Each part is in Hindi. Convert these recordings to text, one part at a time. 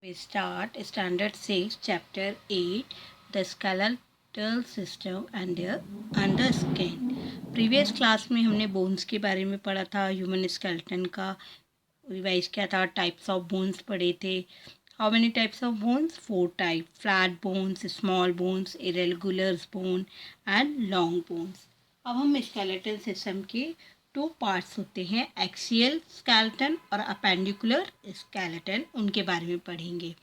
We start Standard 6, Chapter 8, the skeletal system and the skin. Previous class में हमने बोन्स के बारे में पढ़ा था, ह्यूमन स्केलेटन का रिवाइज किया था, टाइप्स ऑफ बोन्स पढ़े थे. How many types of bones? 4 type: flat bones, small bones, irregular bone and long bones. अब हम स्केलेटल सिस्टम के 2 पार्ट्स होते हैं, एक्सियल स्केलेटन और अपेंडिकुलर स्केलेटन, उनके बारे में पढ़ेंगे.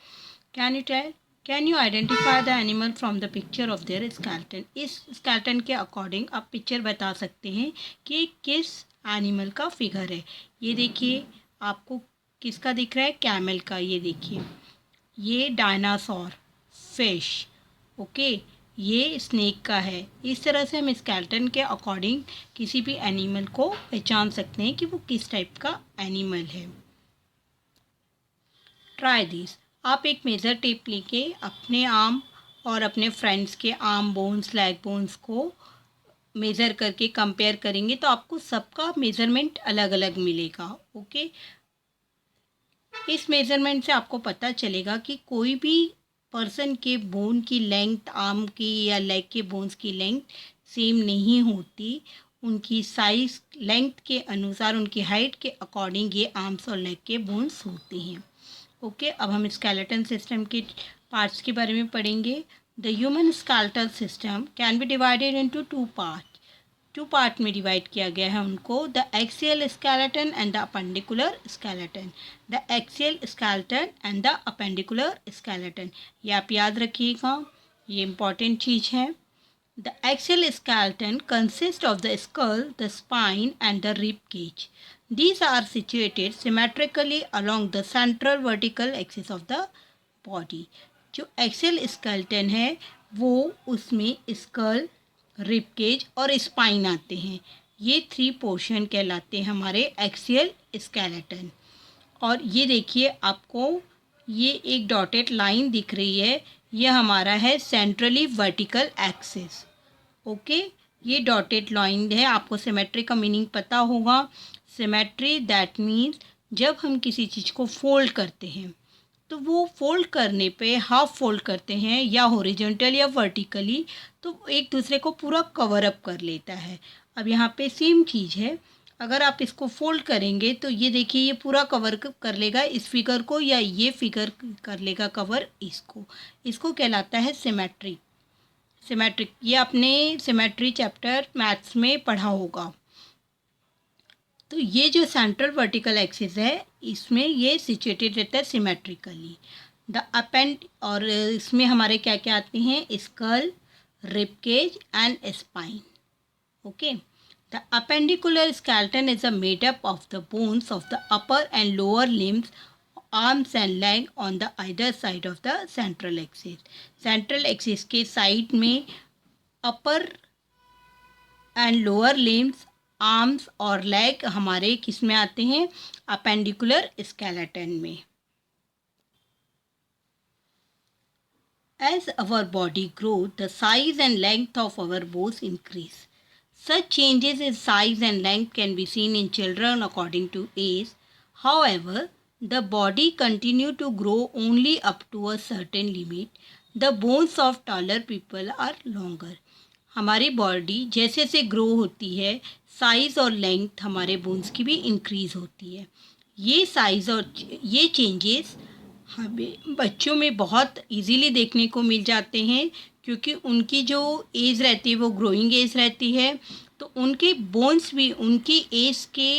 Can you identify the animal from the picture of their skeleton? इस स्केलेटन के अकॉर्डिंग आप पिक्चर बता सकते हैं कि किस एनिमल का फिगर है. ये देखिए, आपको किसका दिख रहा है? कैमल का. ये देखिए, ये डायनासोर, फिश, ओके, ये स्नेक का है. इस तरह से हम स्केलेटन के अकॉर्डिंग किसी भी एनिमल को पहचान सकते हैं कि वो किस टाइप का एनिमल है. Try this. आप एक मेज़र टेप लेके अपने आर्म और अपने फ्रेंड्स के आर्म बोन्स, लेग बोन्स को मेज़र करके कंपेयर करेंगे तो आपको सबका मेज़रमेंट अलग अलग मिलेगा. ओके, इस मेज़रमेंट से आपको पता चलेगा कि कोई भी पर्सन के बोन की लेंथ, आर्म की या लेग के बोन्स की लेंथ सेम नहीं होती. उनकी साइज़ लेंथ के अनुसार, उनकी हाइट के अकॉर्डिंग ये आर्म्स और लेग के बोन्स होते हैं. ओके, अब हम स्केलेटन सिस्टम के पार्ट्स के बारे में पढ़ेंगे. The human skeletal system can be divided into 2 part. 2 part में डिवाइड किया गया है उनको, the axial skeleton and the appendicular skeleton. The axial skeleton and the appendicular skeleton, ये आप याद रखिएगा, ये इम्पॉर्टेंट चीज़ है. The axial skeleton consist of the skull, the spine and the rib cage. These are situated symmetrically along the central vertical axis of the body. जो एक्सियल स्केलेटन है वो उसमें स्कल, रिब केज और स्पाइन आते हैं. ये 3 पोर्शन कहलाते हैं हमारे एक्सियल स्केलेटन. और ये देखिए, आपको ये एक डॉटेड लाइन दिख रही है, ये हमारा है सेंट्रली वर्टिकल एक्सिस. ओके, ये डॉटेड लाइन है. आपको सिमेट्री का मीनिंग पता होगा. सिमेट्री दैट मीन्स जब हम किसी चीज़ को फोल्ड करते हैं तो वो फोल्ड करने पे हाफ फोल्ड करते हैं या हॉरिजॉन्टल या वर्टिकली, तो एक दूसरे को पूरा कवर अप कर लेता है. अब यहाँ पे सेम चीज़ है, अगर आप इसको फोल्ड करेंगे तो ये देखिए, ये पूरा कवर कर लेगा इस फिगर को, या ये फिगर कर लेगा कवर इसको. इसको कहलाता है सिमेट्री. सिमेट्रिक, ये आपने सिमेट्री चैप्टर मैथ्स में पढ़ा होगा. तो ये जो सेंट्रल वर्टिकल एक्सिस है, इसमें ये सिचुएटेड रहता है सिमेट्रिकली. द अपेंड, और इसमें हमारे क्या क्या आते हैं? Skull, rib cage and spine. Okay, the appendicular skeleton is made up of the bones of the upper and lower limbs, arms and leg on the either side of the central axis. Central axis के साइड में upper and lower limbs, arms और लेग हमारे किस में आते हैं? अपेंडिकुलर स्केलेटन में. As our body grows, the size and length of our bones increase. Such changes in size and length can be seen in children according to age. However, the body continues to grow only up to a certain limit. The bones of taller people are longer. हमारी बॉडी जैसे जैसे ग्रो होती है, साइज़ और लेंथ हमारे बोन्स की भी इंक्रीज़ होती है. ये साइज़ और ये चेंजेस हमें बच्चों में बहुत इजीली देखने को मिल जाते हैं, क्योंकि उनकी जो एज रहती है वो ग्रोइंग एज रहती है. तो उनके बोन्स भी उनकी एज के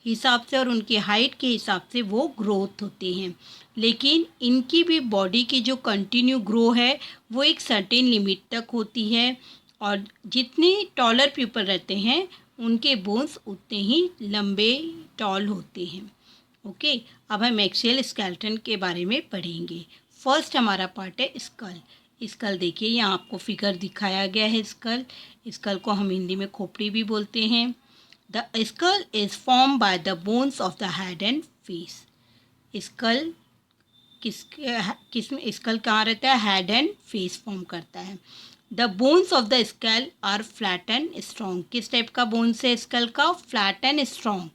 हिसाब से और उनकी हाइट के हिसाब से वो ग्रोथ होते हैं. लेकिन इनकी भी बॉडी की जो कंटिन्यू ग्रो है वो एक सर्टेन लिमिट तक होती है, और जितने टॉलर पीपल रहते हैं उनके बोन्स उतने ही लंबे, टॉल होते हैं. ओके, अब हम एक्सियल स्केलेटन के बारे में पढ़ेंगे. फर्स्ट हमारा पार्ट है स्कल. स्कल देखिए, यहाँ आपको फिगर दिखाया गया है. स्कल को हम हिंदी में खोपड़ी भी बोलते हैं. The skull is form by the bones of the head and face. Skull किस स्कल कहाँ रहता है? हेड एंड फेस फॉर्म करता है. The bones of the skull are flat and strong. किस टाइप का बोन्स है स्कल का? Flat and strong.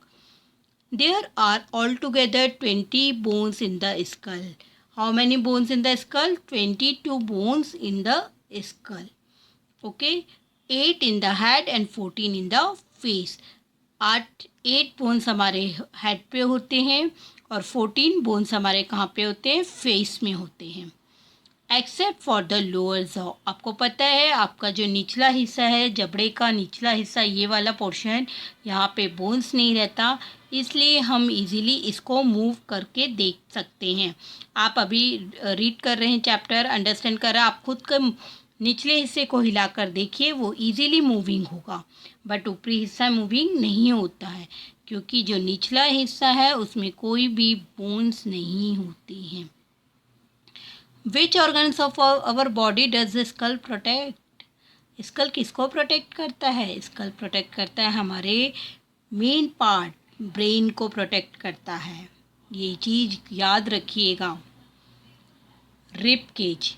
There are altogether 20 bones in the skull. How many bones in the skull? 22 bones in the skull. Okay, 8 in the head and 14 in the face. 8 bones हमारे हेड पे होते हैं और 14 बोन्स हमारे कहाँ पे होते हैं? फेस में होते हैं। Except for the lower jaw, आपको पता है आपका जो निचला हिस्सा है, जबड़े का निचला हिस्सा, ये वाला पोर्शन, यहाँ पे बोन्स नहीं रहता, इसलिए हम इजीली इसको मूव करके देख सकते हैं। आप अभी रीड कर रहे हैं चैप्टर, अंडरस्टैंड कर रहे हैं, आप खुद का निचले हिस्से को हिलाकर देखिए, वो इजीली मूविंग होगा, बट ऊपरी हिस्सा मूविंग नहीं होता है क्योंकि जो निचला हिस्सा है उसमें कोई भी बोन्स नहीं होती हैं। Which organs of our body does the skull protect? Skull किसको प्रोटेक्ट करता है? स्कल प्रोटेक्ट करता है हमारे मेन पार्ट, ब्रेन को प्रोटेक्ट करता है। ये चीज़ याद रखिएगा। Rib cage,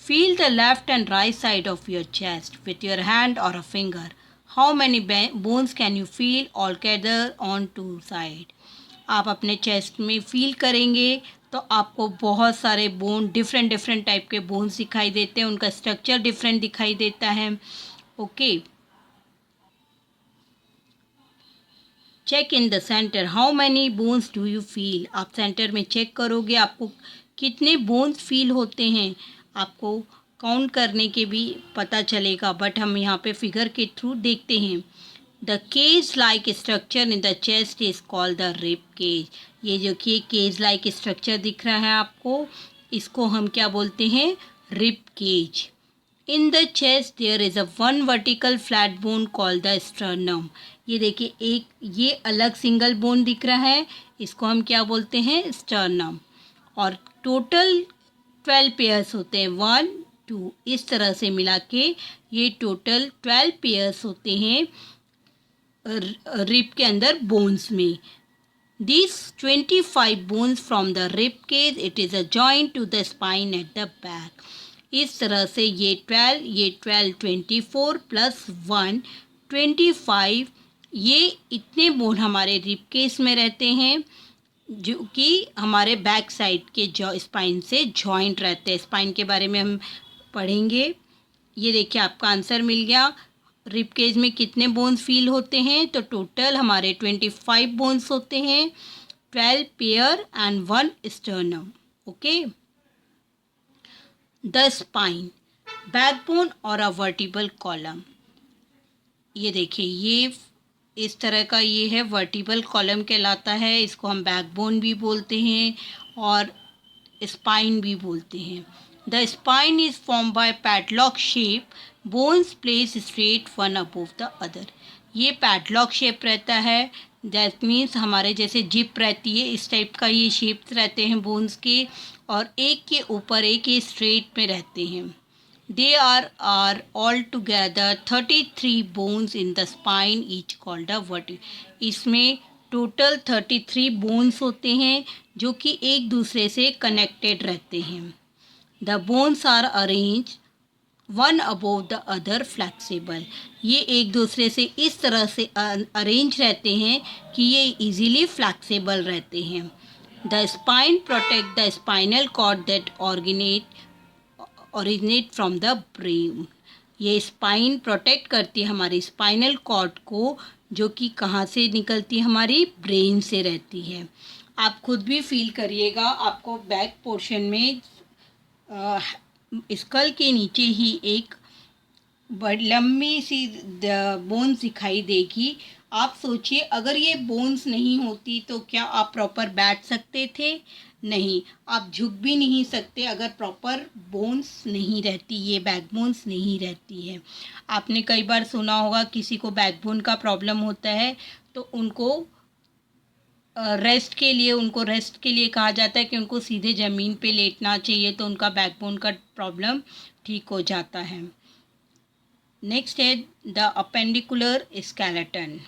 feel the left and right side of your chest with your hand और a finger. How many bones can you feel all together on two side? आप अपने चेस्ट में फील करेंगे तो आपको बहुत सारे बोन, डिफरेंट टाइप के बोन्स दिखाई देते हैं, उनका स्ट्रक्चर डिफरेंट दिखाई देता है। Okay, check in the centre, how many bones do you feel? आप सेंटर में चेक करोगे आपको कितने बोन्स फील होते हैं, आपको काउंट करने के भी पता चलेगा, बट हम यहाँ पे फिगर के थ्रू देखते हैं। The cage like structure in the chest is called the rib cage. ये जो कि केज लाइक स्ट्रक्चर दिख रहा है आपको, इसको हम क्या बोलते हैं? Rib cage. In the chest there is a one vertical flat bone called the sternum. ये देखिए, एक ये अलग सिंगल बोन दिख रहा है, इसको हम क्या बोलते हैं? स्टर्नम। और टोटल 12 पेयर्स होते हैं, 1 2, इस तरह से मिला के ये टोटल 12 पेयर्स होते हैं रिब के अंदर बोन्स में। These 25 bones from the rib cage, it is a joint to the spine at the back. इस तरह से ये 12 24 प्लस 1 25, ये इतने बोन हमारे रिब केज में रहते हैं जो कि हमारे बैक साइड के स्पाइन से जॉइंट रहते हैं। स्पाइन के बारे में हम पढ़ेंगे। ये देखिए आपका आंसर मिल गया। रिब केज में कितने बोन्स फील होते हैं? तो टोटल हमारे 25 बोन्स होते हैं, 12 pair and 1 sternum. Okay, the spine, backbone और अ वर्टिबल कॉलम। ये देखिए, ये इस तरह का ये है, वर्टिबल कॉलम कहलाता है, इसको हम बैकबोन भी बोलते हैं और स्पाइन भी बोलते हैं। The spine is form bye padlock shape, bones place straight one above the other. ये पैडलॉक शेप रहता है, दैट मीन्स हमारे जैसे जिप रहती है, इस टाइप का ये शेप्स रहते हैं बोन्स के, और एक के ऊपर एक ये स्ट्रेट में रहते हैं। They are all together 33 bones in the spine, each called a vertebra. इसमें टोटल 33 बोन्स होते हैं जो कि एक दूसरे से कनेक्टेड रहते हैं। The bones are arrange one above the other flexible. ये एक दूसरे से इस तरह से अरेंज रहते हैं कि ये इजीली फ्लैक्सिबल रहते हैं। The spine protect the spinal cord that originate from the brain. ये स्पाइन प्रोटेक्ट करती है हमारी स्पाइनल कॉर्ड को, जो कि कहाँ से निकलती है? हमारी ब्रेन से रहती है। आप खुद भी फील करिएगा, आपको बैक पोर्शन में स्कल के नीचे ही एक बड़ी लंबी सी बोन्स दिखाई देगी। आप सोचिए, अगर ये बोन्स नहीं होती तो क्या आप प्रॉपर बैठ सकते थे? नहीं, आप झुक भी नहीं सकते अगर प्रॉपर बोन्स नहीं रहती, ये बैकबोन्स नहीं रहती है। आपने कई बार सुना होगा किसी को बैकबोन का प्रॉब्लम होता है तो उनको रेस्ट के लिए कहा जाता है कि उनको सीधे ज़मीन पे लेटना चाहिए, तो उनका बैकबोन का प्रॉब्लम ठीक हो जाता है। नेक्स्ट है the appendicular skeleton.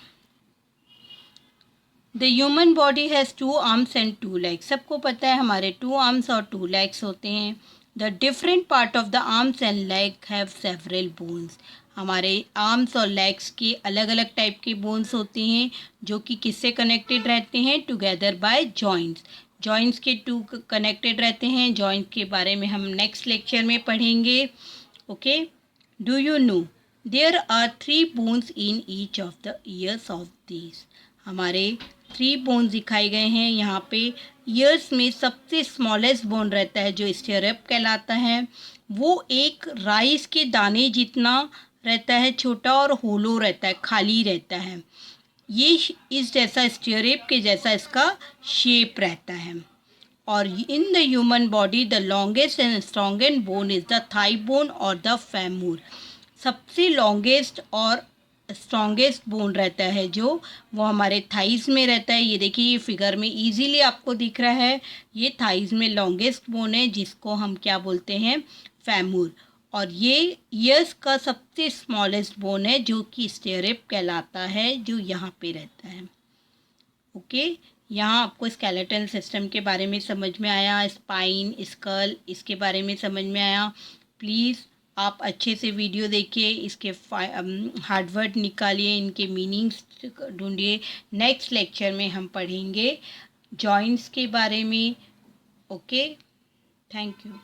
The human body has 2 arms and 2 legs. सबको पता है हमारे 2 आर्म्स और 2 लेग्स होते हैं। The different part of the arms and leg have several bones. हमारे आर्म्स और लेग्स के अलग अलग टाइप के बोन्स होते हैं जो कि किससे कनेक्टेड रहते हैं? Together by joints. जॉइंट्स के टू कनेक्टेड रहते हैं। जॉइंट के बारे में हम नेक्स्ट लेक्चर में पढ़ेंगे। Okay, do you know there are 3 bones in each of the ears of this. हमारे 3 बोन्स दिखाए गए हैं यहाँ पे। ईयर्स में सबसे स्मॉलेस्ट बोन रहता है जो स्टीयरअप कहलाता है। वो एक राइस के दाने जितना रहता है, छोटा और होलो रहता है, खाली रहता है। ये इस जैसा स्टीयरअप के जैसा इसका शेप रहता है। और in the human body the longest and strongest bone is the thigh bone और द फेमूर। सबसे लॉन्गेस्ट और स्ट्रॉन्गेस्ट बोन रहता है जो वो हमारे थाइस में रहता है। ये देखिए, ये फिगर में इजीली आपको दिख रहा है। ये थाइस में लॉन्गेस्ट बोन है जिसको हम क्या बोलते हैं, फेमूर। और ये ईयर्स का सबसे स्मॉलेस्ट बोन है जो कि स्टीयरअप कहलाता है, जो यहाँ पे रहता है। ओके, यहाँ आपको स्केलेटल सिस्टम के बारे में समझ में आया, स्पाइन, स्कल, इसके बारे में समझ में आया। प्लीज़ आप अच्छे से वीडियो देखिए, इसके हार्ड वर्ड निकालिए, इनके मीनिंग्स ढूंढिए। नेक्स्ट लेक्चर में हम पढ़ेंगे जॉइंट्स के बारे में। Okay, thank you.